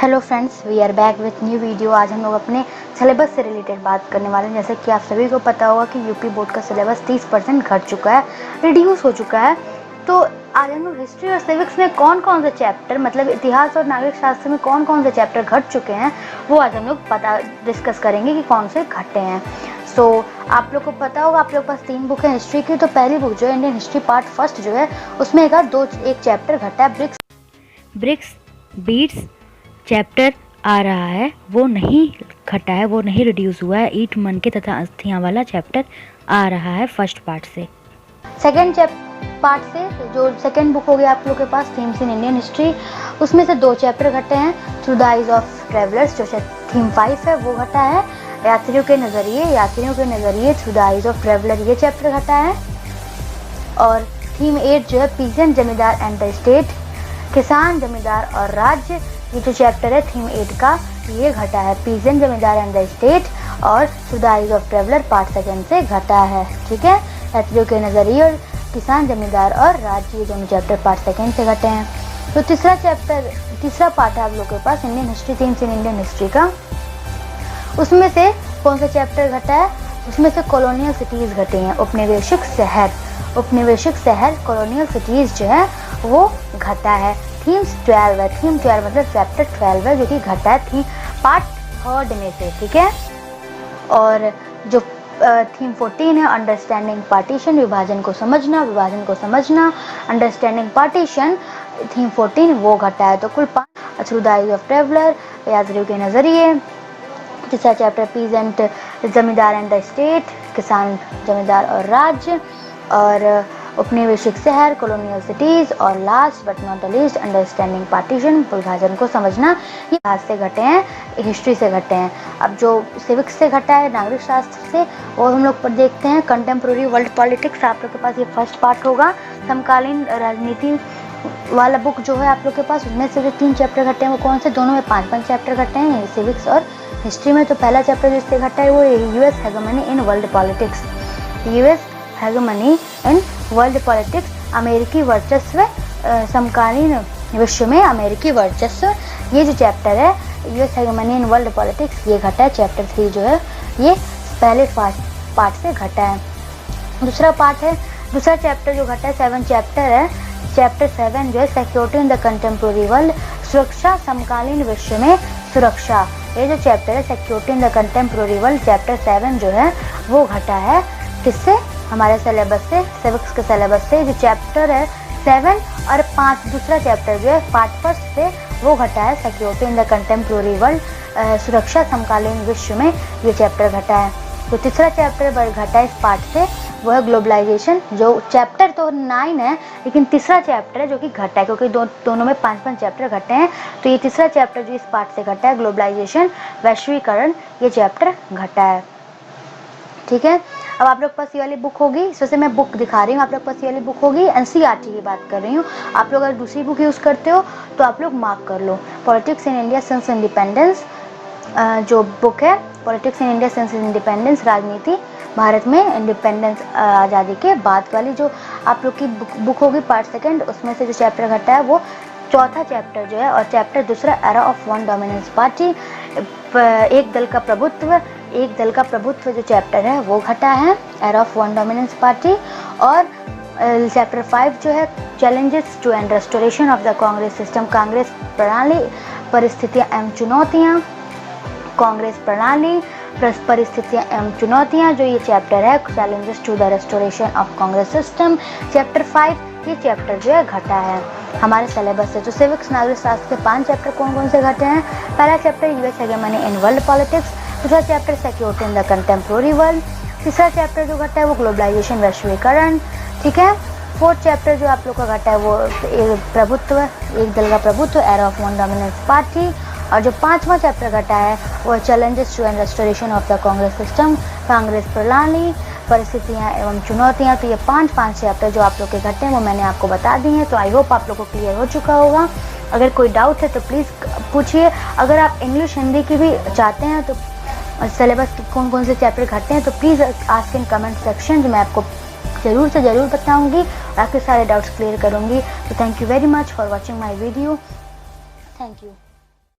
Hello friends, we are back with new video. आज हम लोग अपने सिलेबस से रिलेटेड बात करने वाले हैं। जैसे कि आप सभी को पता होगा कि यूपी बोर्ड का सिलेबस 30% घट चुका है, रिड्यूस हो चुका है। तो आज हम लोग हिस्ट्री और सिविक्स में कौन कौन से चैप्टर, मतलब इतिहास और नागरिक शास्त्र में कौन कौन से चैप्टर घट चुके हैं, वो आज हम लोग डिस्कस करेंगे कि कौन से घटे हैं। सो आप लोग को पता होगा, आप लोग के पास 3 बुक है हिस्ट्री की। तो पहली बुक जो है इंडियन हिस्ट्री पार्ट फर्स्ट जो है, उसमें एक चैप्टर घटा है, ब्रिक्स बीट्स चैप्टर आ रहा है, वो नहीं घटा है, वो नहीं रिड्यूस हुआ है। ईट मन के तथा अस्थियां वाला चैप्टर आ रहा है फर्स्ट पार्ट से। सेकंड पार्ट से जो सेकंड बुक हो गया आप लोग के पास, थीम्स इन इंडियन हिस्ट्री, उसमें से 2 चैप्टर घटे हैं। Through the eyes of travellers जो थीम 5 है वो घटा है। यात्रियों के नज़रिए through the eyes of traveller, ये चैप्टर घटा है। और थीम 8 जो है पीजेंट जमींदार एंड द स्टेट, किसान जमींदार और राज्य, ये जो चैप्टर है थीम 8 का, ये घटा है। पीजेंट जमींदार एंड द स्टेट और through the eyes of traveller part second से घटा है। ठीक है, यात्रियों के नज़रिए और किसान जमींदार और राज्य, ये दोनों चैप्टर पार्ट सेकंड से घटे हैं। तो तीसरा पार्ट है आप लोगों के पास Indian history, themes in Indian history का। उसमें से कौन सा चैप्टर घटा है? उसमें से कॉलोनियल सिटीज़ घटे हैं। उपनिवेशिक शहर कॉलोनियल सिटीज़ जो है वो घटा है। थीम्स 12 है, थीम 12 मतलब चैप्टर 12 है जो कि घटा है थीम पार्ट थर्ड में से। ठीक है, और जो थीम 14 है अंडरस्टैंडिंग पार्टीशन, विभाजन को समझना, अंडरस्टैंडिंग पार्टीशन, थीम 14 वो घटा है। तो कुल 5। Through the eyes of traveller, यात्रियों के नज़रिए, तीसरा चैप्टर पीजेंट जमींदार एंड द स्टेट, किसान जमींदार और राज्य, और उपनिवेशिक शहर कॉलोनियल सिटीज़, और last but not the least understanding partition, विभाजन को समझना। ये इतिहास से घटे हैं, हिस्ट्री से घटे हैं। अब जो सिविक्स से घटा है, नागरिक शास्त्र से, वो हम लोग पर देखते हैं। कंटेम्प्रेरी वर्ल्ड पॉलिटिक्स आप लोग के पास ये फर्स्ट पार्ट होगा। समकालीन राजनीति वाला बुक जो है आप लोग के पास, उसमें से जो 3 चैप्टर घटे हैं वो कौन से? दोनों में 5-5 चैप्टर घटे हैं, सिविक्स और हिस्ट्री में। तो पहला चैप्टर जिससे घटा है वो US hegemony in world politics, अमेरिकी वर्चस्व, समकालीन विश्व में अमेरिकी वर्चस्व, ये जो चैप्टर है US hegemony in world politics, ये घटा है। चैप्टर 3 जो है ये पहले पार्ट से घटा है। दूसरा चैप्टर जो घटा है 7 चैप्टर है। चैप्टर 7 जो है security in the contemporary world, सुरक्षा समकालीन विश्व में सुरक्षा, ये जो चैप्टर है security in the contemporary world, chapter 7 जो है वो घटा है। किससे? हमारे सिलेबस से, सिविक्स के सिलेबस से। जो चैप्टर है 7 और 5, दूसरा चैप्टर जो है पार्ट फर्स्ट से वो घटा है security in the contemporary world, सुरक्षा समकालीन विश्व में, ये चैप्टर घटा है। तो तीसरा चैप्टर घटा है इस पार्ट से, वो है ग्लोबलाइजेशन। जो चैप्टर तो 9 है, लेकिन तीसरा चैप्टर है जो कि घटा है, क्योंकि दोनों में 5-5 चैप्टर घटे हैं। तो ये तीसरा चैप्टर जो इस पार्ट से घटा है, ग्लोबलाइजेशन, वैश्वीकरण, ये चैप्टर घटा है। ठीक है, अब आप लोग पास ये वाली बुक होगी, इस वजह से मैं बुक दिखा रही हूँ। आप लोग पास ये वाली बुक होगी, एनसीईआरटी की बात कर रही हूँ। आप लोग अगर दूसरी बुक यूज़ करते हो तो आप लोग मार्क कर लो। Politics in India since independence जो बुक है, politics in India since independence, राजनीति भारत में इंडिपेंडेंस आज़ादी के बाद वाली जो आप लोग की बुक होगी पार्ट सेकंड, उसमें से जो चैप्टर घटा है वो चौथा चैप्टर जो है। और चैप्टर दूसरा era of one dominance party, एक दल का प्रभुत्व जो चैप्टर है वो घटा है, era of one dominance party. और चैप्टर 5 जो है challenges to and restoration of the Congress system, Congress प्रणाली, परिस्थितियाँ एवं चुनौतियाँ, कांग्रेस प्रणाली, परिस्थितियाँ एवं चुनौतियाँ, जो ये चैप्टर है challenges to the restoration of Congress system, chapter 5, ये चैप्टर जो है घटा है हमारे सिलेबस से। तो सिविक्स नागरिक शास्त्र के 5 चैप्टर कौन कौन से घटे हैं? पहला chapter US hegemony in world politics, दूसरा chapter security in the contemporary world, तीसरा चैप्टर जो घटा है वो ग्लोबलाइजेशन, वैश्वीकरण। ठीक है, 4th चैप्टर जो आप लोग का घटा है वो एक दल का प्रभुत्व, era of one dominance party. और जो 5वां चैप्टर घटा है वो challenges to and restoration of the Congress system, Congress प्रणाली, परिस्थितियाँ एवं चुनौतियाँ। तो ये 5 चैप्टर जो आप लोग के घटे हैं वो मैंने आपको बता दी हैं। तो आई होप आप लोग को क्लियर हो चुका होगा। अगर कोई डाउट है तो प्लीज़ पूछिए। अगर आप इंग्लिश हिंदी की भी चाहते हैं तो सिलेबस के कौन कौन से चैप्टर घटते हैं तो please ask in comment section, जो मैं आपको ज़रूर से ज़रूर बताऊंगी और आपके सारे डाउट्स क्लियर करूंगी। तो thank you very much for watching my video. Thank you.